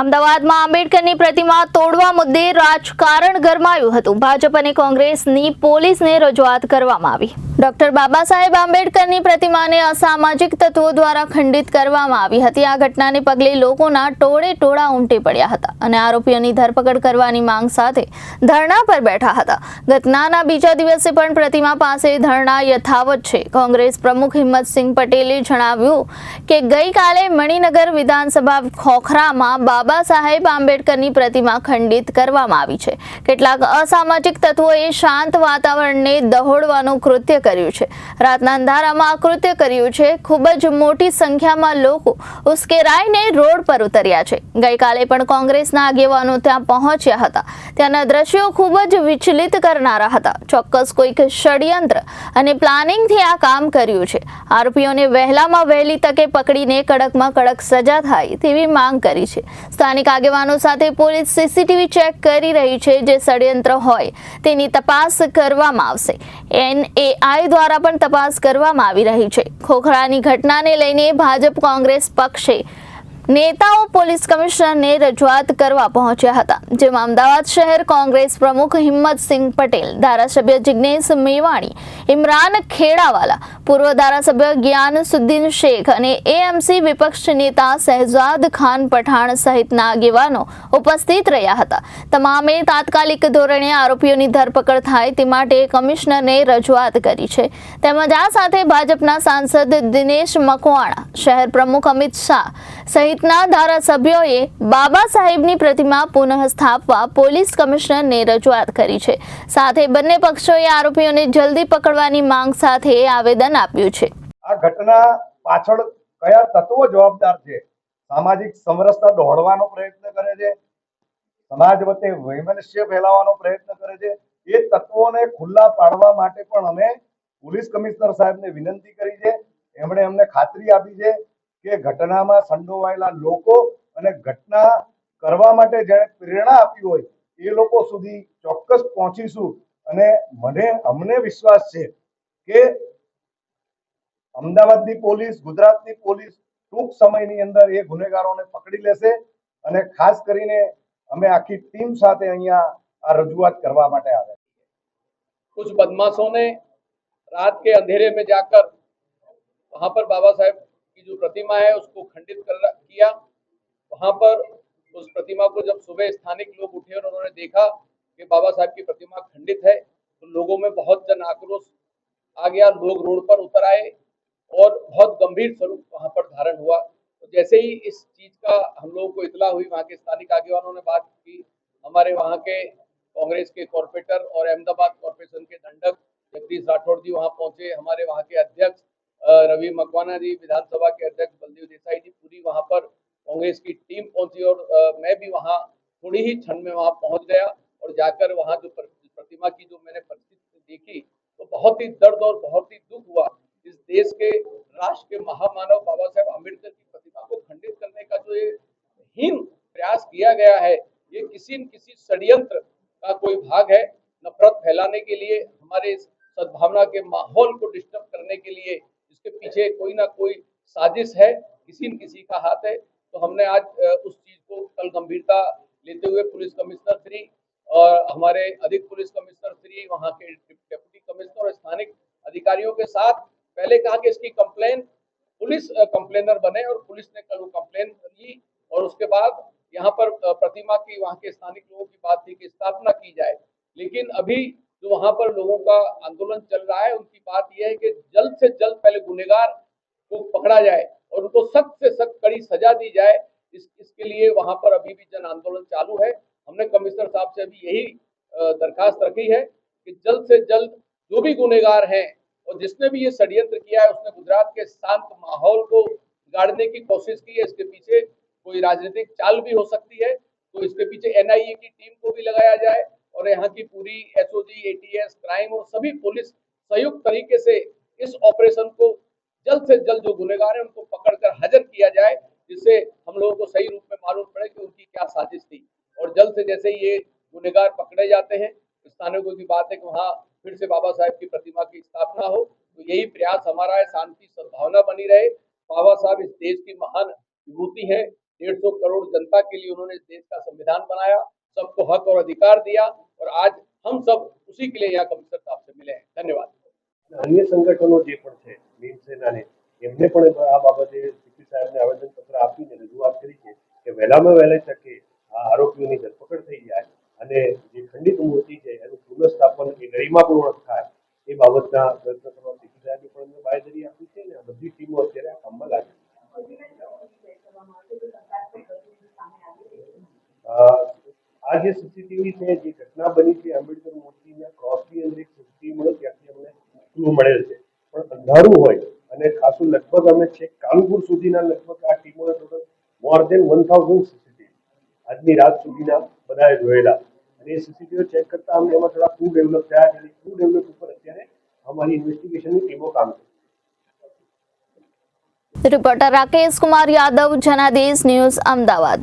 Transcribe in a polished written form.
અમદાવાદમાં આંબેડકરની પ્રતિમા તોડવા મુદ્દે રાજકારણ ગરમાયું હતું। ભાજપ અને કોંગ્રેસની પોલીસને રજૂઆત કરવામાં આવી। ડોક્ટર બાબા સાહેબ આંબેડકરની પ્રતિમાને અસામાજિક તત્વો દ્વારા ખંડિત કરવામાં આવી હતી। આ ઘટનાને પગલે લોકોના ટોળે ટોળા ઉમટી પડ્યા હતા અને આરોપીઓની ધરપકડ કરવાની માંગ સાથે ધરણા પર બેઠા હતા। ઘટનાના બીજા દિવસે પણ પ્રતિમા પાસે ધરણા યથાવત છે। કોંગ્રેસ પ્રમુખ હિંમતસિંહ પટેલે જણાવ્યું કે ગઈકાલે મણિનગર વિધાનસભા ખોખરામાં બાબા સાહેબ આંબેડકરની પ્રતિમા ખંડિત કરવામાં આવી છે। કેટલાક અસામાજિક તત્વોએ શાંત વાતાવરણને દહોડવાનું કૃત્ય કર્યું છે। રાતના અંધારામાં આ કૃત્ય કર્યું છે। ખૂબ જ મોટી સંખ્યામાં લોકો ઉશ્કેરાઈને રોડ પર ઉતર્યા છે। ગઈકાલે પણ કોંગ્રેસના આગેવાનો ત્યાં પહોંચ્યા હતા। ત્યાંના દ્રશ્યો ખૂબ જ વિચલિત કરનારા હતા। ચોક્કસ કોઈક ષડયંત્ર અને પ્લાનિંગથી આ કામ કર્યું છે। આરોપીઓને વહેલામાં વહેલી તકે પકડીને કડકમાં કડક સજા થાય તેવી માંગ કરી છે। સ્થાનિક આગેવાનો સાથે પોલીસ સીસીટીવી ચેક કરી રહી છે। જે ષડયંત્ર હોય તેની તપાસ કરવામાં આવશે। NAI દ્વારા પણ તપાસ કરવામાં આવી રહી છે। ખોખરાની ઘટનાને લઈને ભાજપ કોંગ્રેસ પક્ષે નેતાઓ પોલીસ કમિશનરને રજૂઆત કરવા પહોંચ્યા હતા। જેમાં અમદાવાદ શહેર કોંગ્રેસ પ્રમુખ હિંમતસિંહ પટેલ, ધારાસભ્ય જિગ્નેશ મેવાણી, ઇમરાન ખેડાવાલા, પૂર્વ ધારાસભ્ય જ્ઞાનસુદ્દીન શેખ અને AMC વિપક્ષ નેતા શહેજાદ ખાન પઠાણ સહિતના આગેવાનો ઉપસ્થિત રહ્યા હતા। તમામે તાત્કાલિક ધોરણે આરોપીઓની ધરપકડ થાય તે માટે કમિશનરને રજૂઆત કરી છે। તેમજ આ સાથે ભાજપના સાંસદ દિનેશ મકવાણા, શહેર પ્રમુખ અમિત શાહ સહિતના ધારાસભ્યોએ બાબા સાહેબની પ્રતિમા પુનઃ સ્થાપવા પોલીસ કમિશનરને રજૂઆત કરી છે। સાથે બંને પક્ષોએ આરોપીઓને જલ્દી પકડવાની માંગ સાથે આવેદન આપ્યું છે। આ ઘટના પાછળ કયા તત્વો જવાબદાર છે? સામાજિક સમરસતા દોડવાનો પ્રયત્ન કરે છે, સમાજ વચ્ચે વૈમનસ્ય ફેલાવવાનો પ્રયત્ન કરે છે। એ તત્વોને ખુલ્લા પાડવા માટે પણ અમે પોલીસ કમિશનર સાહેબને વિનંતી કરી છે। એમણે અમને ખાતરી આપી છે કે ઘટનામાં સંડોવાયેલા લોકો અને ઘટના કરવા માટે જેણે પ્રેરણા આપી હોય એ લોકો સુધી ચોક્કસ પહોંચીશું। અને અમને વિશ્વાસ છે કે અમદાવાદની પોલીસ, ગુજરાતની પોલીસ ટૂંક સમયની અંદર એ ગુનેગારોને પકડી લેશે। અને ખાસ કરીને અમે આખી ટીમ સાથે અહીંયા આ રજૂઆત કરવા માટે આવ્યા છીએ। कुछ बदमाशों ने रात के अंधेरे में जाकर वहां पर बाबा साहेब की जो प्रतिमा है उसको खंडित किया। वहां पर उस प्रतिमा को जब सुबह स्थानिक लोग उठे और उन्होंने देखा कि बाबा साहेब की प्रतिमा खंडित है तो लोगों में बहुत जन आक्रोश आ गया। लोग रोड पर उतर आए और बहुत गंभीर स्वरूप वहां पर धारण हुआ। तो जैसे ही इस चीज का हम लोगों को इतला हुई, वहां के स्थानिक आगेवानों ने बात की, हमारे वहां के कांग्रेस के कॉर्पोरेटर और अहमदाबाद कॉर्पोरेशन के दंडक जगदीश राठौड़ जी वहां पहुंचे। हमारे वहां के अध्यक्ष रवि मकवाना जी, विधानसभा के अध्यक्ष बलदेव देसाई जी, पूरी वहां पर कांग्रेस की टीम पहुंची और मैं भी वहां थोड़ी ही क्षण में वहां पहुंच गया और जाकर वहां जो प्रतिमा की जो मैंने परिस्थिति देखी तो बहुत ही दर्द और बहुत ही दुख हुआ। इस देश के राष्ट्र के महामानव बाबा साहेब आम्बेडकर की प्रतिमा को खंडित करने का जो ये हीन प्रयास किया गया है, ये किसी न किसी षड्यंत्र का कोई भाग है। नफरत फैलाने के लिए, हमारे सद्भावना के माहौल को डिस्टर्ब करने के लिए इसके पीछे कोई ना कोई साजिश है, किसी न किसी का हाथ है। तो हमने आज उस चीज को कल गंभीरता लेते हुए पुलिस कमिश्नर श्री और हमारे अधिक पुलिस कमिश्नर श्री, वहां के डिप्टी कमिश्नर और स्थानिक अधिकारियों के साथ पहले कहा कि इसकी कंप्लेन पुलिस कंप्लेनर बने और पुलिस ने कल वो कंप्लेन ली और उसके बाद यहाँ पर प्रतिमा की वहां के स्थानिक लोगों की बात थी कि स्थापना की जाए। लेकिन अभी जो वहां पर लोगों का आंदोलन चल रहा है उनकी बात यह है कि जल्द से जल्द पहले गुनेगार को पकड़ा जाए और उनको सख्त से सख्त कड़ी सजा दी जाए। इसके लिए वहां पर अभी भी जन आंदोलन चालू है। हमने कमिश्नर साहब से अभी यही दरखास्त रखी है कि जल्द से जल्द जो भी गुनेगार हैं और जिसने भी ये षड्यंत्र किया है, उसने गुजरात के शांत माहौल को बिगाड़ने की कोशिश की है। इसके पीछे कोई राजनीतिक चाल भी हो सकती है, तो इसके पीछे NIA की टीम को भी लगाया जाए और यहाँ की पूरी SOG, ATS, क्राइम और सभी पुलिस संयुक्त तरीके से इस ऑपरेशन को जल्द से जल्द जो गुनेगार है उनको पकड़कर हाजिर किया जाए, जिससे हम लोगों को सही रूप में मालूम पड़े कि उनकी क्या साजिश थी। और जल्द से जैसे ही ये गुनेगार पकड़े जाते हैं, स्थानीय की बात है कि वहाँ फिर से बाबा साहेब की प्रतिमा की स्थापना हो। तो यही प्रयास हमारा है, शांति सद्भावना बनी रहे। बाबा साहब इस देश की महान विभूति है। 150 करोड़ जनता के लिए उन्होंने देश का संविधान बनाया, सबको हक और अधिकार दिया और आज हम सब उसी के लिए यहाँ कमिश्नर साहब से मिले हैं। धन्यवाद। અન્ય સંગઠનો જે પણ છે ભીમ સેનાને એમને પણ આ બાબતે સીપી સાહેબને આવેદનપત્ર આપીને રજૂઆત કરી છે કે વહેલામાં વહેલી તકે આ આરોપીઓની ધરપકડ થઈ જાય અને જે ખંડિત મૂર્તિ છે એનું પુનઃસ્થાપન એ ગરિમાપૂર્વક થાય એ બાબતના પ્રયત્ન કરવા સીપી સાહેબે પણ એમને બાંયધરી આપી છે અને આ બધી ટીમો અત્યારે આ કામમાં લાગી આ જે સીસીટીવી છે જે ઘટના બની છે આંબેડકર મૂર્તિના ક્રોસની અંદર એક સીસીટીવી મળ્યો ત્યાંથી અમને ક્લુ મળેલ છે પણ અંધારું હોય અને ખાસું લગભગ અમે છેક કાનપુર સુધીના લગભગ આ ટીમોએ ટોટલ મોર દેન 1000 સીસીટીવી આજની રાત સુધીના બધાએ જોયેલા અને એ સીસીટીવી ચેક કરતા અમને એમાં થોડા ક્લુ ડેવલપ થયા છે ક્લુ ડેવલપ ઉપર અત્યારે અમારી ઇન્વેસ્ટિગેશનની ટીમો કામ કરે. Reporter Rakesh Kumar Yadav, Janadesh news, Ahmedabad.